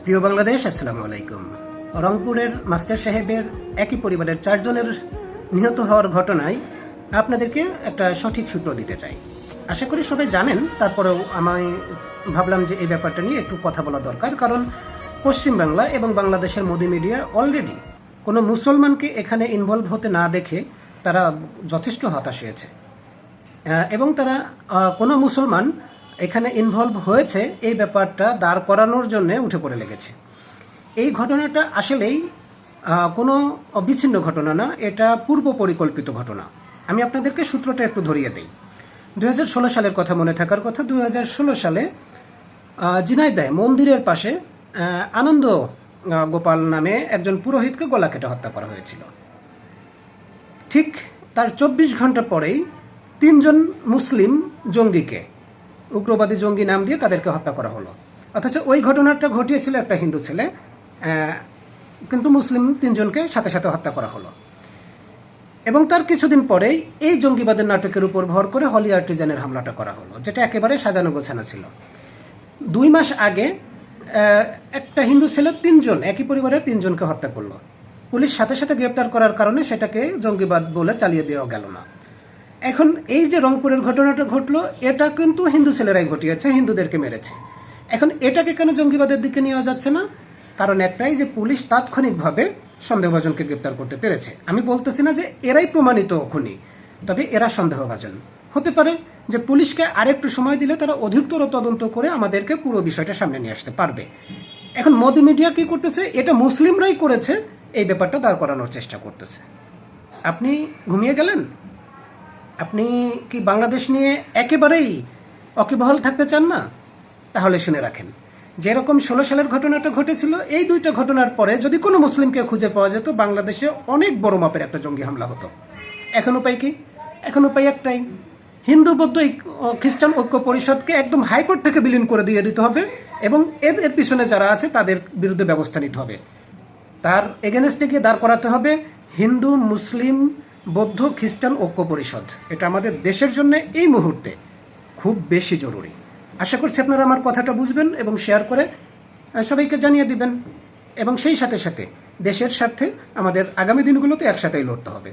প্রিয় বাংলাদেশ, আসসালামু আলাইকুম। রংপুরের মাস্টার সাহেবের একই পরিবারের 4 জনের নিহত হওয়ার ঘটনায় আপনাদেরকে একটা সঠিক সূত্র দিতে চাই। আশা করি সবাই জানেন, তারপরেও আমি ভাবলাম যে এই ব্যাপারটা নিয়ে একটু কথা বলা দরকার। কারণ পশ্চিমবাংলা এবং বাংলাদেশের মোদি মিডিয়া অলরেডি কোনো মুসলমানকে এখানে ইনভলভ হতে না দেখে তারা যথেষ্ট হতাশ হয়েছে, এবং তারা কোনো মুসলমান এখানে ইনভলভ হয়েছে এই ব্যাপারটা দাঁড় করানোর জন্য উঠে পড়ে লেগেছে। এই ঘটনাটা আসলেই কোনো অবিচ্ছিন্ন ঘটনা না, এটা পূর্ব পরিকল্পিত ঘটনা। আমি আপনাদেরকে সূত্রটা একটু ধরিয়ে দিই। 2016 সালের কথা মনে থাকার কথা। 2016 সালে ঝিনাইদহে মন্দিরের পাশে আনন্দ গোপাল নামে একজন পুরোহিতকে গলা কেটে হত্যা করা হয়েছিল। ঠিক তার 24 ঘন্টা পরেই 3 জন মুসলিম জঙ্গিকে, উগ্রবাদী জঙ্গি নাম দিয়ে তাদেরকে হত্যা করা হলো। অথচ ওই ঘটনাটা ঘটিয়েছিল একটা হিন্দু ছেলে, কিন্তু মুসলিম 3 জনকে সাথে সাথে হত্যা করা হলো। এবং তার কিছুদিন পরেই এই জঙ্গিবাদের নাটকের উপর ভর করে হলি আর্টিজানের হামলাটা করা হলো, যেটা একেবারে সাজানো গোছানো ছিল। 2 মাস আগে একটা হিন্দু ছেলে 3 জন, একই পরিবারের 3 জনকে হত্যা করলো। পুলিশ সাথে সাথে গ্রেপ্তার করার কারণে সেটাকে জঙ্গিবাদ বলে চালিয়ে দেওয়া গেল না। এখন এই যে রংপুরের ঘটনাটা ঘটলো, এটা কিন্তু হিন্দু ছেলেরাই ঘটিয়েছে, হিন্দুদেরকে মেরেছে। এখন এটাকে কেন জঙ্গিবাদের দিকে নেওয়া যাচ্ছে না? কারণ একটাই, যে পুলিশ তাৎক্ষণিকভাবে সন্দেহভাজনকে গ্রেপ্তার করতে পেরেছে। আমি বলতেছি না যে এরাই প্রমাণিত খুনি, তবে এরা সন্দেহভাজন। হতে পারে যে পুলিশকে আরেকটু সময় দিলে তারা অধিকতর তদন্ত করে আমাদেরকে পুরো বিষয়টা সামনে নিয়ে আসতে পারবে। এখন মোদি মিডিয়া কি করতেছে? এটা মুসলিমরাই করেছে এই ব্যাপারটা দাঁড় করানোর চেষ্টা করতেছে। আপনি ঘুমিয়ে গেলেন? আপনি কি বাংলাদেশ নিয়ে একেবারেই অকিবহাল থাকতে চান না? তাহলে শুনে রাখেন, যেরকম 16 সালের ঘটনাটা ঘটেছিল, এই 2টা ঘটনার পরে যদি কোনো মুসলিমকে খুঁজে পাওয়া যেত, বাংলাদেশে অনেক বড় মাপের একটা জঙ্গি হামলা হতো। এখন উপায় কি? এখন উপায় একটাই, হিন্দু বৌদ্ধ খ্রিস্টান ঐক্য পরিষদকে একদম হাইকোর্ট থেকে বিলীন করে দিয়ে দিতে হবে, এবং এর পিছনে যারা আছে তাদের বিরুদ্ধে ব্যবস্থা নিতে হবে। তার এগেনস্টে গিয়ে দাঁড় করাতে হবে হিন্দু মুসলিম বৌদ্ধ খ্রিস্টান ঐক্য পরিষদ। এটা আমাদের দেশের জন্য এই মুহূর্তে খুব বেশি জরুরি। আশা করছি আপনারা আমার কথাটা বুঝবেন এবং শেয়ার করে সবাইকে জানিয়ে দিবেন, এবং সেই সাথে সাথে দেশের স্বার্থে আমাদের আগামী দিনগুলোতে একসাথেই লড়তে হবে।